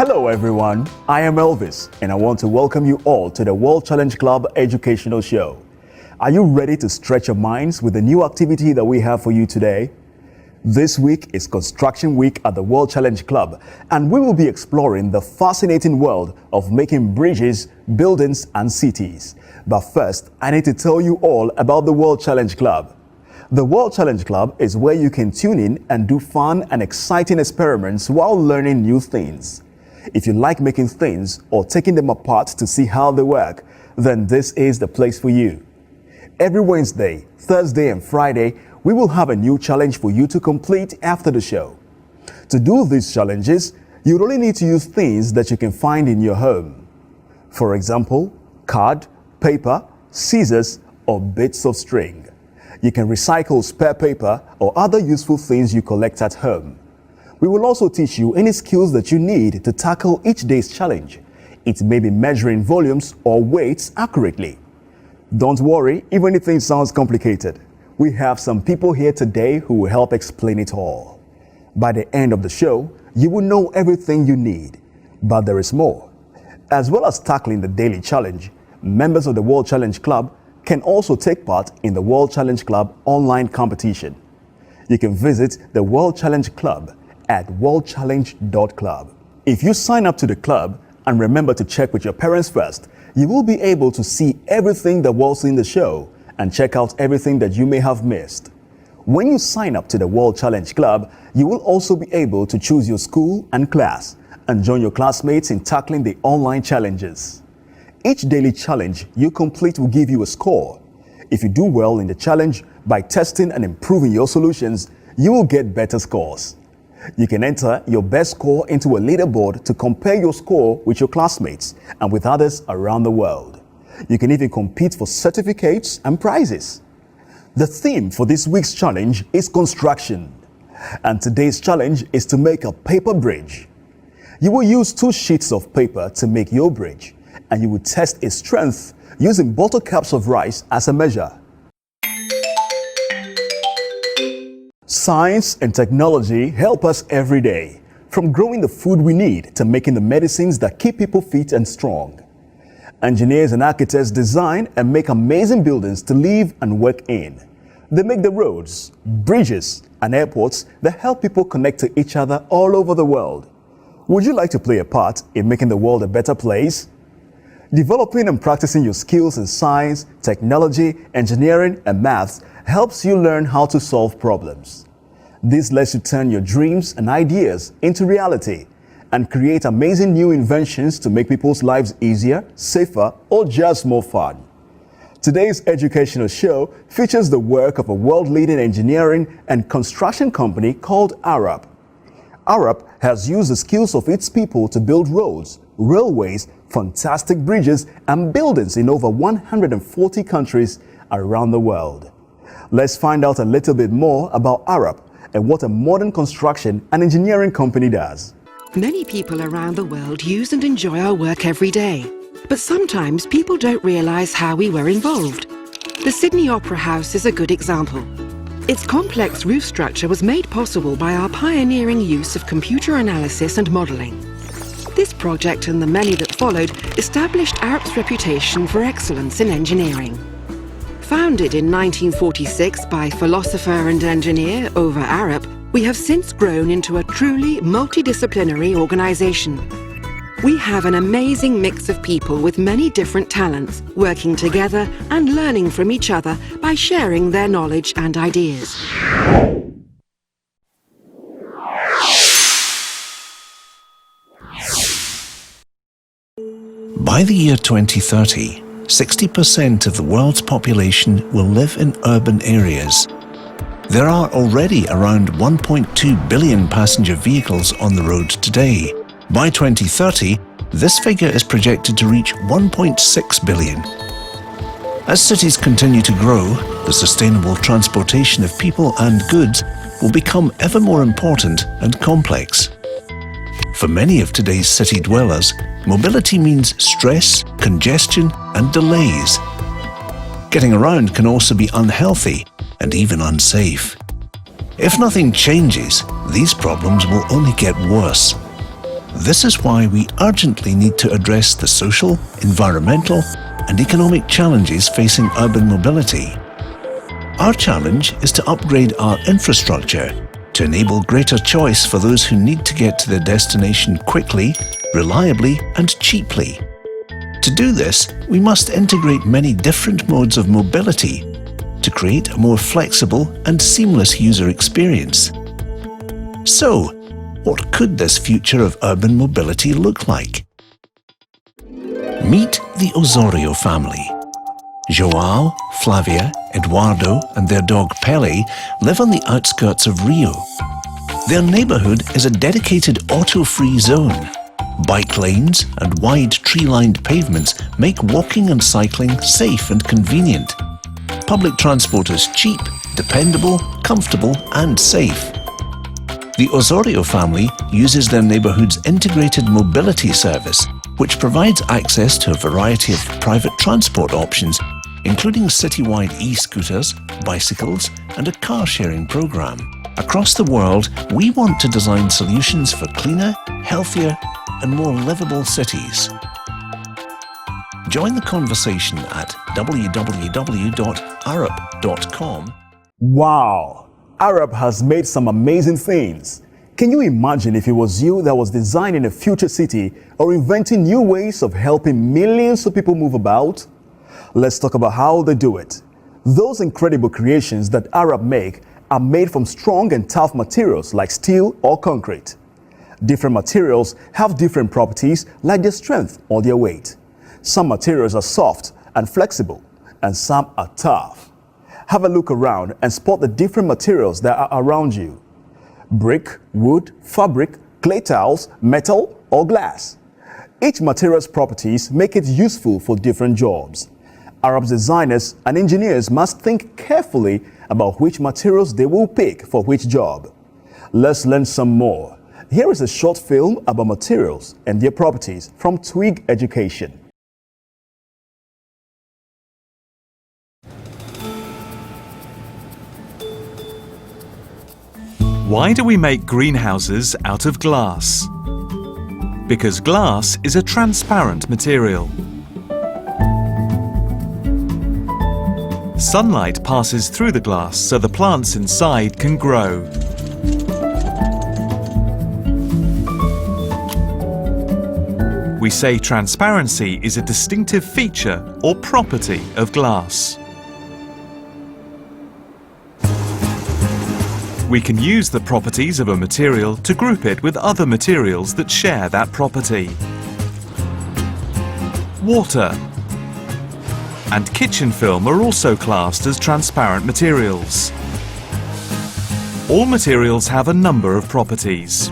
Hello everyone, I am Elvis and I want to welcome you all to the World Challenge Club Educational Show. Are you ready to stretch your minds with the new activity that we have for you today? This week is Construction Week at the World Challenge Club, and we will be exploring the fascinating world of making bridges, buildings, and cities. But first, I need to tell you all about the World Challenge Club. The World Challenge Club is where you can tune in and do fun and exciting experiments while learning new things. If you like making things or taking them apart to see how they work, then this is the place for you. Every Wednesday, Thursday, and Friday, we will have a new challenge for you to complete after the show. To do these challenges, you only need to use things that you can find in your home. For example, card, paper, scissors, or bits of string. You can recycle spare paper or other useful things you collect at home. We will also teach you any skills that you need to tackle each day's challenge. It may be measuring volumes or weights accurately. Don't worry, even if things sound complicated. We have some people here today who will help explain it all. By the end of the show, you will know everything you need. But there is more. As well as tackling the daily challenge, members of the World Challenge Club can also take part in the World Challenge Club online competition. You can visit the World Challenge Club at worldchallenge.club. If you sign up to the club and remember to check with your parents first, you will be able to see everything that was in the show and check out everything that you may have missed. When you sign up to the World Challenge Club, you will also be able to choose your school and class and join your classmates in tackling the online challenges. Each daily challenge you complete will give you a score. If you do well in the challenge by testing and improving your solutions, you will get better scores. You can enter your best score into a leaderboard to compare your score with your classmates and with others around the world. You can even compete for certificates and prizes. The theme for this week's challenge is construction, and today's challenge is to make a paper bridge. You will use 2 sheets of paper to make your bridge, and you will test its strength using bottle caps of rice as a measure. Science and technology help us every day, from growing the food we need to making the medicines that keep people fit and strong. Engineers and architects design and make amazing buildings to live and work in. They make the roads, bridges, and airports that help people connect to each other all over the world. Would you like to play a part in making the world a better place? Developing and practicing your skills in science, technology, engineering, and maths helps you learn how to solve problems. This lets you turn your dreams and ideas into reality and create amazing new inventions to make people's lives easier, safer, or just more fun. Today's educational show features the work of a world-leading engineering and construction company called Arup. Arup has used the skills of its people to build roads, railways, fantastic bridges, and buildings in over 140 countries around the world. Let's find out a little bit more about Arup and what a modern construction and engineering company does. Many people around the world use and enjoy our work every day, but sometimes people don't realize how we were involved. The Sydney Opera House is a good example. Its complex roof structure was made possible by our pioneering use of computer analysis and modeling. This project and the many that followed established Arup's reputation for excellence in engineering. Founded in 1946 by philosopher and engineer Ove Arup, we have since grown into a truly multidisciplinary organization. We have an amazing mix of people with many different talents, working together and learning from each other by sharing their knowledge and ideas. By the year 2030, 60% of the world's population will live in urban areas. There are already around 1.2 billion passenger vehicles on the road today. By 2030, this figure is projected to reach 1.6 billion. As cities continue to grow, the sustainable transportation of people and goods will become ever more important and complex. For many of today's city dwellers, mobility means stress, congestion, and delays. Getting around can also be unhealthy and even unsafe. If nothing changes, these problems will only get worse. This is why we urgently need to address the social, environmental, and economic challenges facing urban mobility. Our challenge is to upgrade our infrastructure to enable greater choice for those who need to get to their destination quickly, reliably, and cheaply. To do this, we must integrate many different modes of mobility to create a more flexible and seamless user experience. So, what could this future of urban mobility look like? Meet the Osorio family. João, Flavia, Eduardo and their dog Pele live on the outskirts of Rio. Their neighbourhood is a dedicated auto-free zone. Bike lanes and wide tree-lined pavements make walking and cycling safe and convenient. Public transport is cheap, dependable, comfortable and safe. The Osorio family uses their neighbourhood's integrated mobility service, which provides access to a variety of private transport options, including citywide e-scooters, bicycles, and a car-sharing program. Across the world, we want to design solutions for cleaner, healthier, and more livable cities. Join the conversation at www.arup.com. Wow! Arup has made some amazing things. Can you imagine if it was you that was designing a future city or inventing new ways of helping millions of people move about? Let's talk about how they do it. Those incredible creations that Arup make are made from strong and tough materials like steel or concrete. Different materials have different properties like their strength or their weight. Some materials are soft and flexible, and some are tough. Have a look around and spot the different materials that are around you. Brick, wood, fabric, clay tiles, metal, or glass. Each material's properties make it useful for different jobs. Arup's designers and engineers must think carefully about which materials they will pick for which job. Let's learn some more. Here is a short film about materials and their properties from Twig Education. Why do we make greenhouses out of glass? Because glass is a transparent material. Sunlight passes through the glass so the plants inside can grow. We say transparency is a distinctive feature or property of glass. We can use the properties of a material to group it with other materials that share that property. Water and kitchen film are also classed as transparent materials. All materials have a number of properties.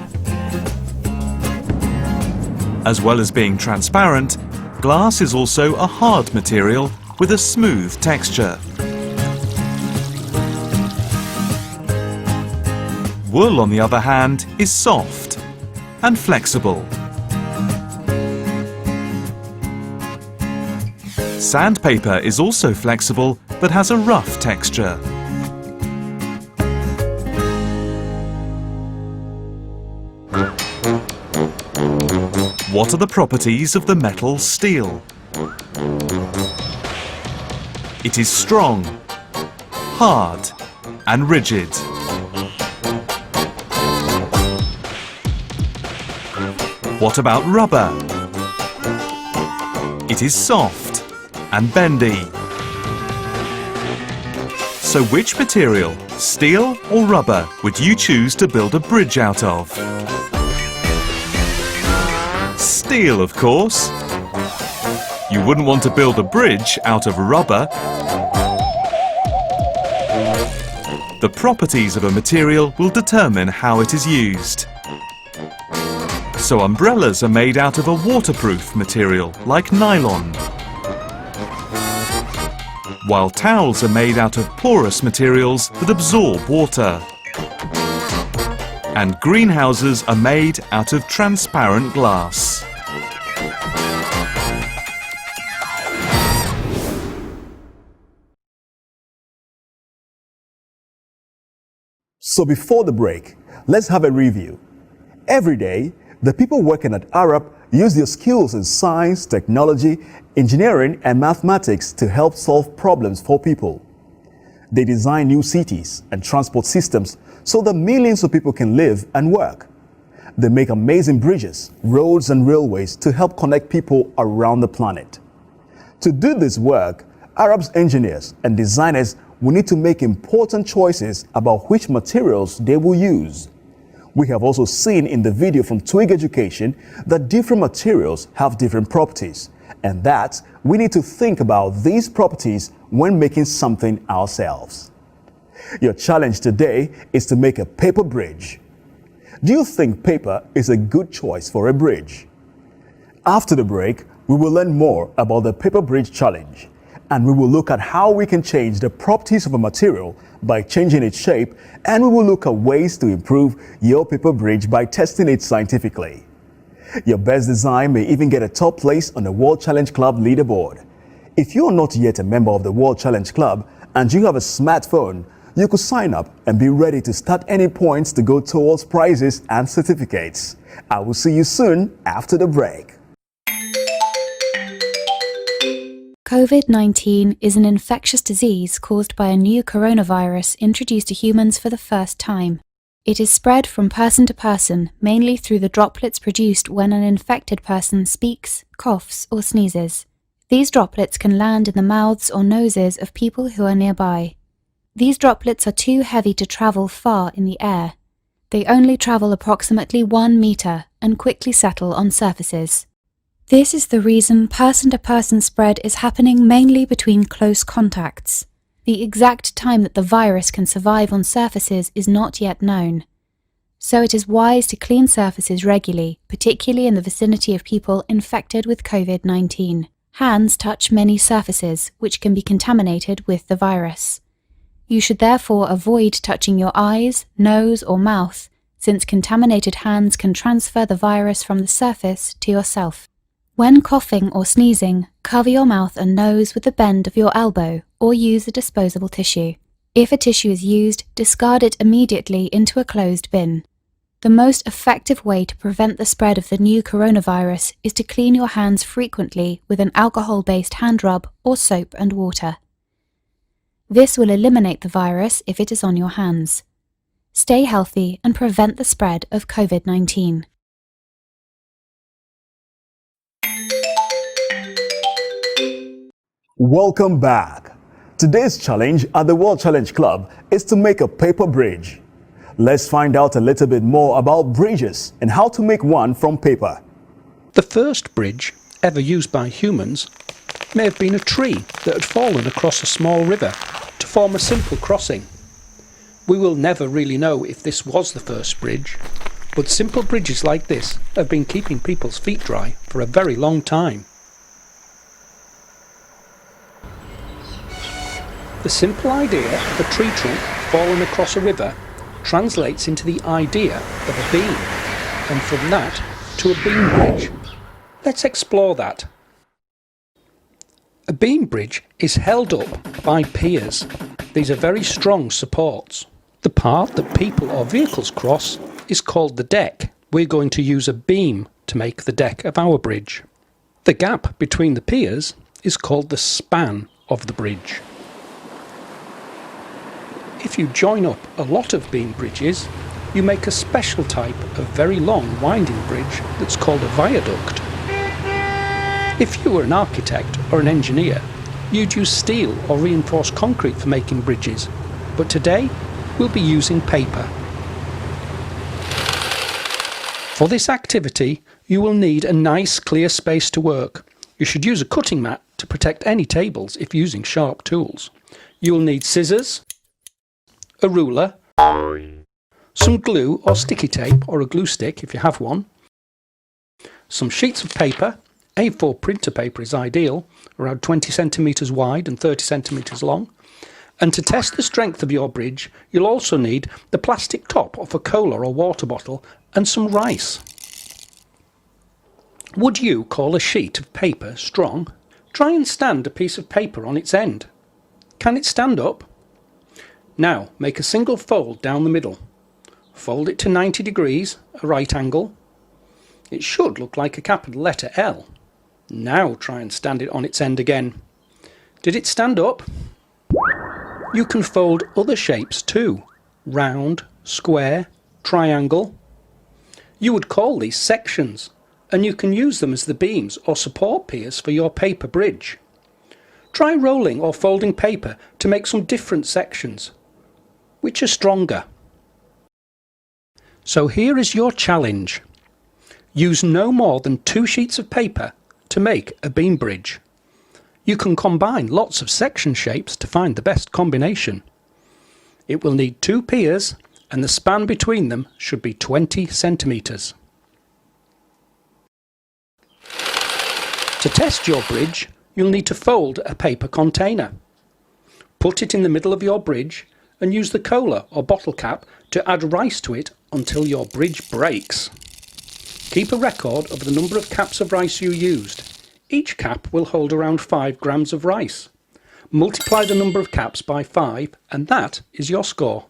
As well as being transparent, glass is also a hard material with a smooth texture. Wool, on the other hand, is soft and flexible. Sandpaper is also flexible but has a rough texture. What are the properties of the metal steel? It is strong, hard, and rigid. What about rubber? It is soft and bendy. So which material, steel or rubber, would you choose to build a bridge out of? Steel, of course. You wouldn't want to build a bridge out of rubber. The properties of a material will determine how it is used. So umbrellas are made out of a waterproof material like nylon, while towels are made out of porous materials that absorb water. And greenhouses are made out of transparent glass. So before the break, let's have a review. Every day, The people working at Arup use their skills in science, technology, engineering, and mathematics to help solve problems for people. They design new cities and transport systems so that millions of people can live and work. They make amazing bridges, roads, and railways to help connect people around the planet. To do this work, Arup's engineers and designers will need to make important choices about which materials they will use. We have also seen in the video from Twig Education that different materials have different properties, and that we need to think about these properties when making something ourselves. Your challenge today is to make a paper bridge. Do you think paper is a good choice for a bridge? After the break, we will learn more about the paper bridge challenge, and we will look at how we can change the properties of a material by changing its shape, and we will look at ways to improve your paper bridge by testing it scientifically. Your best design may even get a top place on the World Challenge Club leaderboard. If you are not yet a member of the World Challenge Club and you have a smartphone, you could sign up and be ready to start earning points to go towards prizes and certificates. I will see you soon after the break. COVID-19 is an infectious disease caused by a new coronavirus introduced to humans for the first time. It is spread from person to person, mainly through the droplets produced when an infected person speaks, coughs, or sneezes. These droplets can land in the mouths or noses of people who are nearby. These droplets are too heavy to travel far in the air. They only travel approximately 1 meter and quickly settle on surfaces. This is the reason person-to-person spread is happening mainly between close contacts. The exact time that the virus can survive on surfaces is not yet known. So it is wise to clean surfaces regularly, particularly in the vicinity of people infected with COVID-19. Hands touch many surfaces, which can be contaminated with the virus. You should therefore avoid touching your eyes, nose, or mouth, since contaminated hands can transfer the virus from the surface to yourself. When coughing or sneezing, cover your mouth and nose with the bend of your elbow or use a disposable tissue. If a tissue is used, discard it immediately into a closed bin. The most effective way to prevent the spread of the new coronavirus is to clean your hands frequently with an alcohol-based hand rub or soap and water. This will eliminate the virus if it is on your hands. Stay healthy and prevent the spread of COVID-19. Welcome back. Today's challenge at the World Challenge Club is to make a paper bridge. Let's find out a little bit more about bridges and how to make one from paper. The first bridge ever used by humans may have been a tree that had fallen across a small river to form a simple crossing. We will never really know if this was the first bridge, but simple bridges like this have been keeping people's feet dry for a very long time. The simple idea of a tree trunk falling across a river translates into the idea of a beam, and from that to a beam bridge. Let's explore that. A beam bridge is held up by piers. These are very strong supports. The part that people or vehicles cross is called the deck. We're going to use a beam to make the deck of our bridge. The gap between the piers is called the span of the bridge. If you join up a lot of beam bridges, you make a special type of very long winding bridge that's called a viaduct. If you were an architect or an engineer, you'd use steel or reinforced concrete for making bridges, but today we'll be using paper. For this activity, you will need a nice clear space to work. You should use a cutting mat to protect any tables if using sharp tools. You'll need scissors, a ruler, some glue or sticky tape or a glue stick if you have one, some sheets of paper. A4 printer paper is ideal, around 20 centimetres wide and 30 centimetres long. And to test the strength of your bridge, you'll also need the plastic top of a cola or water bottle and some rice. Would you call a sheet of paper strong? Try and stand a piece of paper on its end. Can it stand up? Now make a single fold down the middle. Fold it to 90 degrees, a right angle. It should look like a capital letter L. Now try and stand it on its end again. Did it stand up? You can fold other shapes too. Round, square, triangle. You would call these sections, and you can use them as the beams or support piers for your paper bridge. Try rolling or folding paper to make some different sections. Which are stronger? So here is your challenge. Use no more than 2 sheets of paper to make a beam bridge. You can combine lots of section shapes to find the best combination. It will need 2 piers and the span between them should be 20 centimetres. To test your bridge, you'll need to fold a paper container. Put it in the middle of your bridge and use the cola or bottle cap to add rice to it until your bridge breaks. Keep a record of the number of caps of rice you used. Each cap will hold around 5 grams of rice. Multiply the number of caps by 5 and that is your score.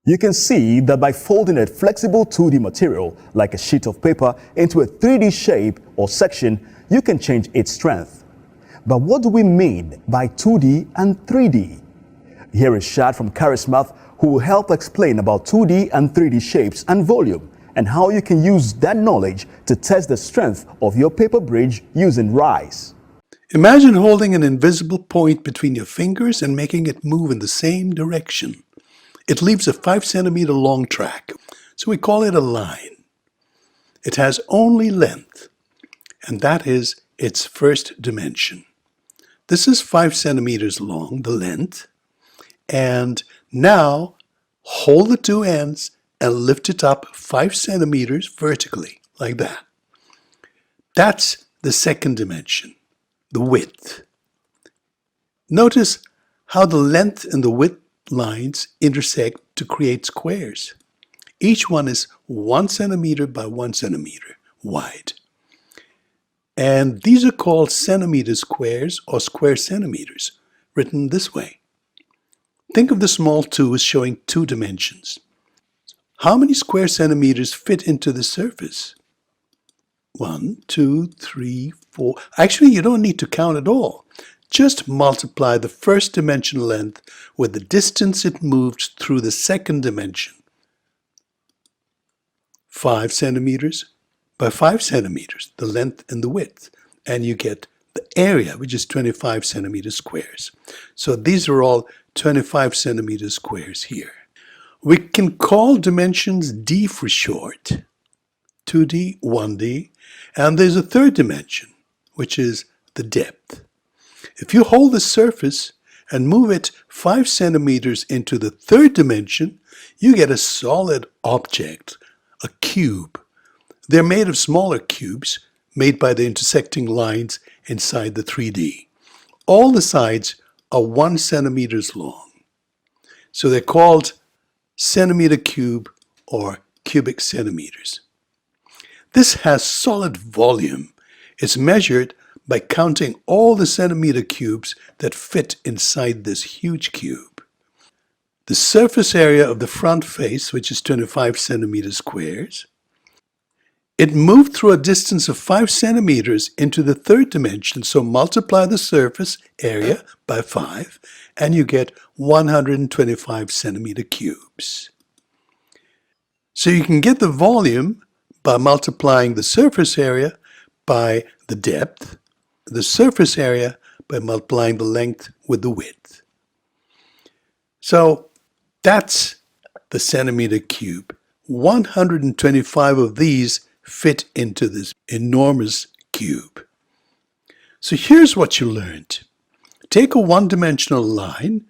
You can see that by folding a flexible 2D material, like a sheet of paper, into a 3D shape or section, you can change its strength. But what do we mean by 2D and 3D? Here is Shad from Charismath, who will help explain about 2D and 3D shapes and volume, and how you can use that knowledge to test the strength of your paper bridge using rice. Imagine holding an invisible point between your fingers and making it move in the same direction. It leaves a 5 centimeter long track, so we call it a line. It has only length, and that is its first dimension. This is 5 centimeters long, the length, and now hold the 2 ends and lift it up 5 centimeters vertically, like that. That's the second dimension, the width. Notice how the length and the width lines intersect to create squares. Each one is 1 centimeter by 1 centimeter wide. And these are called centimeter squares or square centimeters, written this way. Think of the small 2 as showing 2 dimensions. How many square centimeters fit into the surface? 1, 2, 3, 4. Actually, you don't need to count at all. Just multiply the first dimension length with the distance it moved through the second dimension. 5 centimeters by 5 centimeters, the length and the width. And you get the area, which is 25 centimeter squares. So these are all 25 centimeter squares here. We can call dimensions D for short, 2D, 1D, and there's a third dimension, which is the depth. If you hold the surface and move it 5 centimeters into the third dimension, you get a solid object, a cube. They're made of smaller cubes made by the intersecting lines inside the 3D. All the sides are 1 centimeters long. So they're called centimeter cube or cubic centimeters. This has solid volume. It's measured by counting all the centimeter cubes that fit inside this huge cube. The surface area of the front face, which is 25 centimeter squares, it moved through a distance of 5 centimeters into the third dimension, so multiply the surface area by 5 and you get 125 centimeter cubes. So you can get the volume by multiplying the surface area by the depth, the surface area by multiplying the length with the width. So that's the centimeter cube. 125 of these fit into this enormous cube. So here's what you learned. Take a one-dimensional line,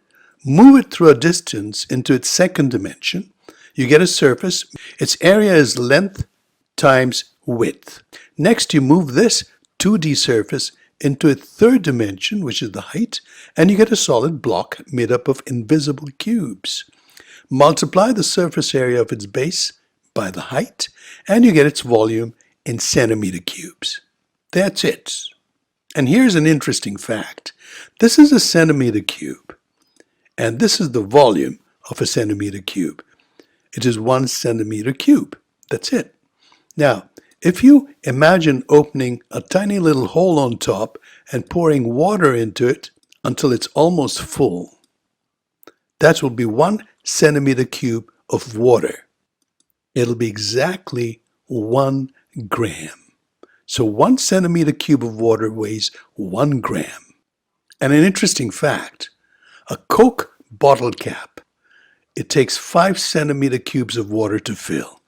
move it through a distance into its second dimension. You get a surface. Its area is length times width. Next, you move this 2D surface into a third dimension, which is the height, and you get a solid block made up of invisible cubes. Multiply the surface area of its base by the height, and you get its volume in centimeter cubes. That's it. And here's an interesting fact. This is a centimeter cube, and this is the volume of a centimeter cube. It is 1 centimeter cube. That's it. Now, If you imagine opening a tiny little hole on top and pouring water into it until it's almost full, that will be 1 centimeter cube of water. It'll be exactly 1 gram. So 1 centimeter cube of water weighs 1 gram. And an interesting fact, a Coke bottle cap, it takes 5 centimeter cubes of water to fill.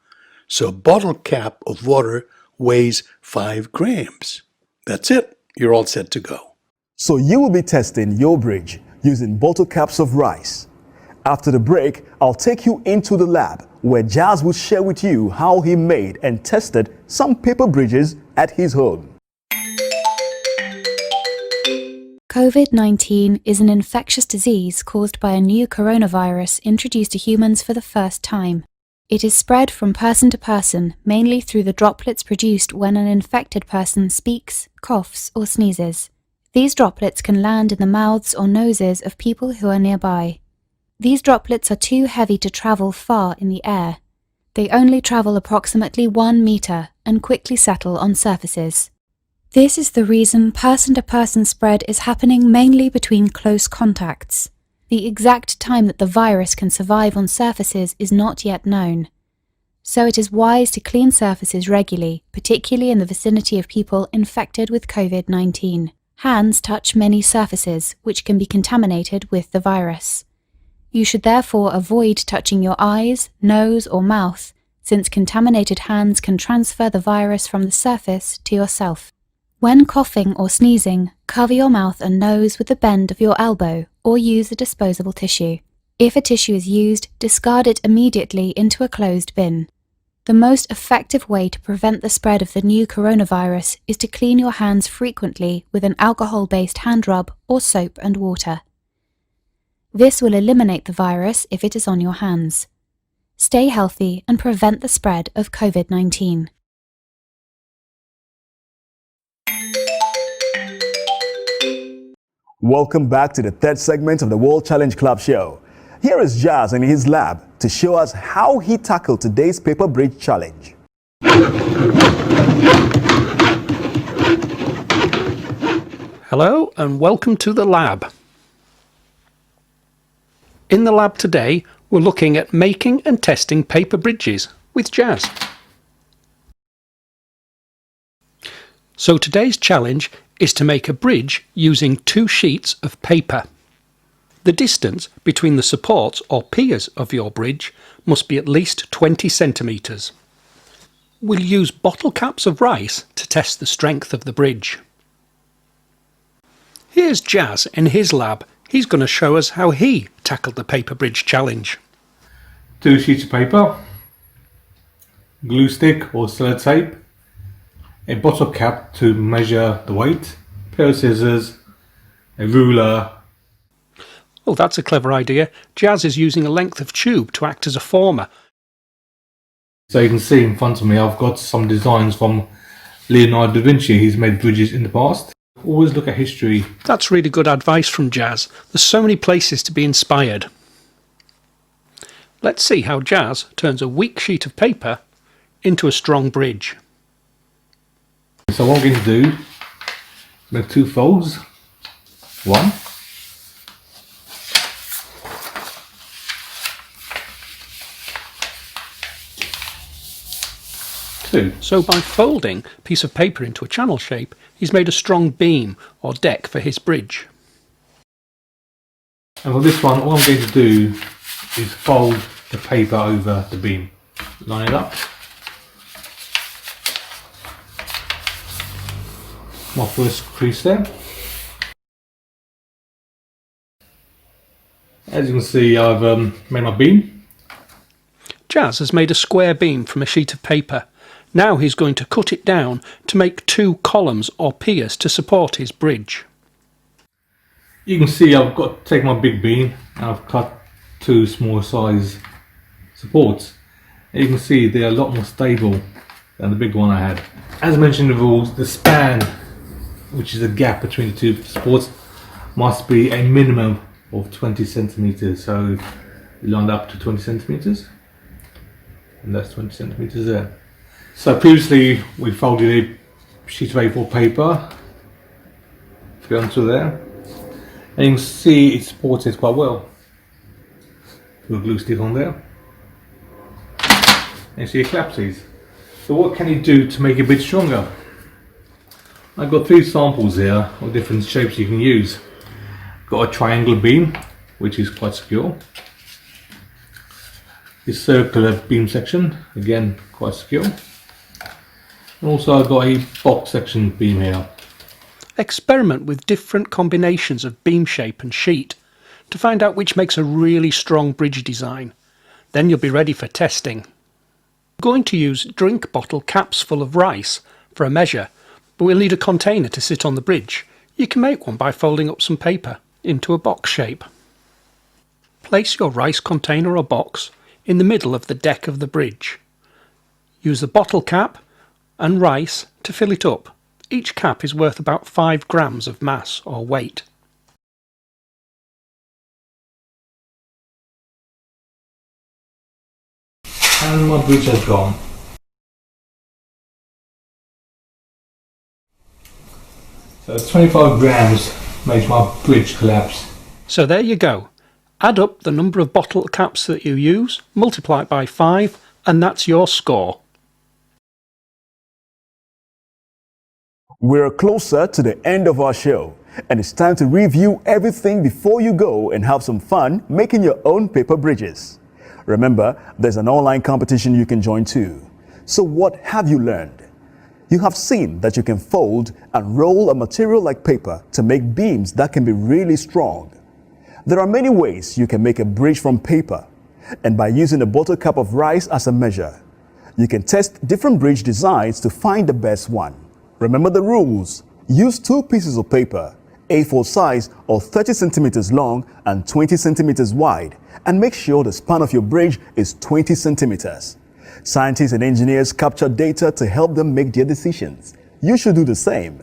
So a bottle cap of water weighs 5 grams. That's it. You're all set to go. So you will be testing your bridge using bottle caps of rice. After the break, I'll take you into the lab where Jazz will share with you how he made and tested some paper bridges at his home. COVID-19 is an infectious disease caused by a new coronavirus introduced to humans for the first time. It is spread from person to person, mainly through the droplets produced when an infected person speaks, coughs, or sneezes. These droplets can land in the mouths or noses of people who are nearby. These droplets are too heavy to travel far in the air. They only travel approximately 1 meter and quickly settle on surfaces. This is the reason person-to-person spread is happening mainly between close contacts. The exact time that the virus can survive on surfaces is not yet known. So it is wise to clean surfaces regularly, particularly in the vicinity of people infected with COVID-19. Hands touch many surfaces, which can be contaminated with the virus. You should therefore avoid touching your eyes, nose, or mouth, since contaminated hands can transfer the virus from the surface to yourself. When coughing or sneezing, cover your mouth and nose with the bend of your elbow or use a disposable tissue. If a tissue is used, discard it immediately into a closed bin. The most effective way to prevent the spread of the new coronavirus is to clean your hands frequently with an alcohol-based hand rub or soap and water. This will eliminate the virus if it is on your hands. Stay healthy and prevent the spread of COVID-19. Welcome back to the third segment of the World Challenge Club show. Here is Jazz in his lab to show us how he tackled today's paper bridge challenge. Hello and welcome to the lab. In the lab today, we're looking at making and testing paper bridges with Jazz. So today's challenge is to make a bridge using 2 sheets of paper. The distance between the supports or piers of your bridge must be at least 20 centimetres. We'll use bottle caps of rice to test the strength of the bridge. Here's Jazz in his lab. He's going to show us how he tackled the paper bridge challenge. 2 sheets of paper, glue stick or sellotape, a bottle cap to measure the weight, a pair of scissors, a ruler. Oh, that's a clever idea. Jazz is using a length of tube to act as a former. So you can see in front of me I've got some designs from Leonardo da Vinci. He's made bridges in the past. Always look at history. That's really good advice from Jazz. There's so many places to be inspired. Let's see how Jazz turns a weak sheet of paper into a strong bridge. So what I'm going to do is make 2 folds. 1. So by folding a piece of paper into a channel shape, he's made a strong beam or deck for his bridge. And for this one, all I'm going to do is fold the paper over the beam. Line it up. My first crease there. As you can see, I've made my beam. Jazz has made a square beam from a sheet of paper. Now he's going to cut it down to make 2 columns or piers to support his bridge. You can see I've got to take my big beam and I've cut 2 small size supports. And you can see they're a lot more stable than the big one I had. As mentioned in the rules, the span, which is the gap between the 2 supports, must be a minimum of 20 centimeters. So you lined up to 20 centimeters, and that's 20 centimeters there. So previously we folded a sheet of A4 paper, go onto there, and you can see it supports it quite well. Put a glue stick on there, and you see it collapses. So what can you do to make it a bit stronger? I've got 3 samples here of different shapes you can use. Got a triangular beam, which is quite secure. This circular beam section, again quite secure. And also I've got a box section beam here. Experiment with different combinations of beam shape and sheet to find out which makes a really strong bridge design. Then you'll be ready for testing. I'm going to use drink bottle caps full of rice for a measure, but we'll need a container to sit on the bridge. You can make one by folding up some paper into a box shape. Place your rice container or box in the middle of the deck of the bridge. Use the bottle cap and rice to fill it up. Each cap is worth about 5 grams of mass or weight. And my bridge has gone. So 25 grams makes my bridge collapse. So there you go. Add up the number of bottle caps that you use, multiply it by 5, and that's your score. We're closer to the end of our show, and it's time to review everything before you go and have some fun making your own paper bridges. Remember, there's an online competition you can join too. So what have you learned? You have seen that you can fold and roll a material like paper to make beams that can be really strong. There are many ways you can make a bridge from paper, and by using a bottle cap of rice as a measure, you can test different bridge designs to find the best one. Remember the rules. Use 2 pieces of paper, A4 size or 30 centimeters long and 20 centimeters wide, and make sure the span of your bridge is 20 centimeters. Scientists and engineers capture data to help them make their decisions. You should do the same.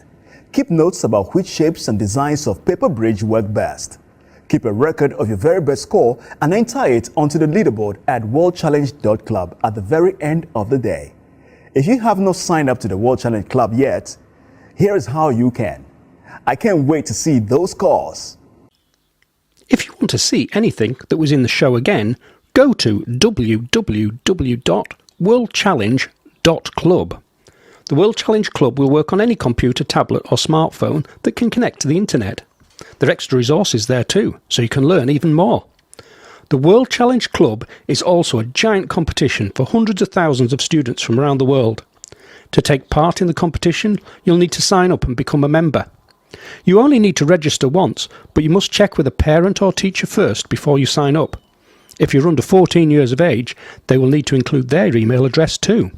Keep notes about which shapes and designs of paper bridge work best. Keep a record of your very best score and enter it onto the leaderboard at worldchallenge.club at the very end of the day. If you have not signed up to the World Challenge Club yet, here is how you can. I can't wait to see those scores. If you want to see anything that was in the show again, go to www.worldchallenge.club. The World Challenge Club will work on any computer, tablet or smartphone that can connect to the internet. There are extra resources there too, so you can learn even more. The World Challenge Club is also a giant competition for hundreds of thousands of students from around the world. To take part in the competition, you'll need to sign up and become a member. You only need to register once, but you must check with a parent or teacher first before you sign up. If you're under 14 years of age, they will need to include their email address too.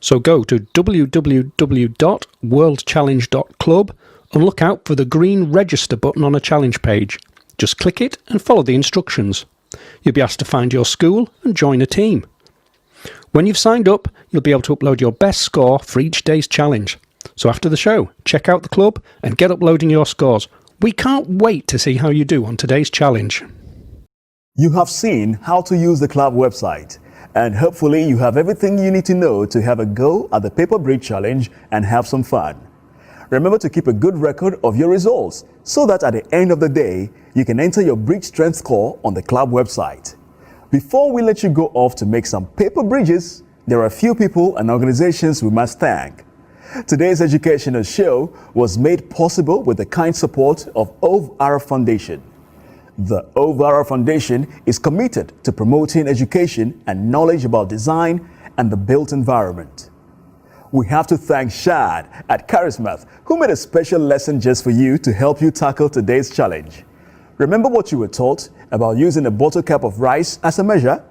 So go to www.worldchallenge.club and look out for the green register button on a challenge page. Just click it and follow the instructions. You'll be asked to find your school and join a team. When you've signed up, you'll be able to upload your best score for each day's challenge. So after the show, check out the club and get uploading your scores. We can't wait to see how you do on today's challenge. You have seen how to use the club website, and hopefully you have everything you need to know to have a go at the Paper Bridge Challenge and have some fun. Remember to keep a good record of your results so that at the end of the day, you can enter your bridge strength score on the club website. Before we let you go off to make some paper bridges, there are a few people and organizations we must thank. Today's educational show was made possible with the kind support of OVR Foundation. The OVR Foundation is committed to promoting education and knowledge about design and the built environment. We have to thank Shad at Charismath, who made a special lesson just for you to help you tackle today's challenge. Remember what you were taught about using a bottle cap of rice as a measure?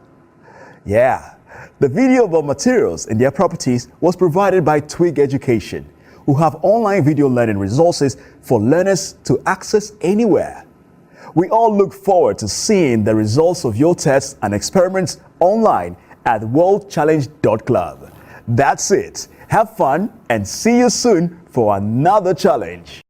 Yeah. The video about materials and their properties was provided by Twig Education, who have online video learning resources for learners to access anywhere. We all look forward to seeing the results of your tests and experiments online at worldchallenge.club. That's it. Have fun and see you soon for another challenge.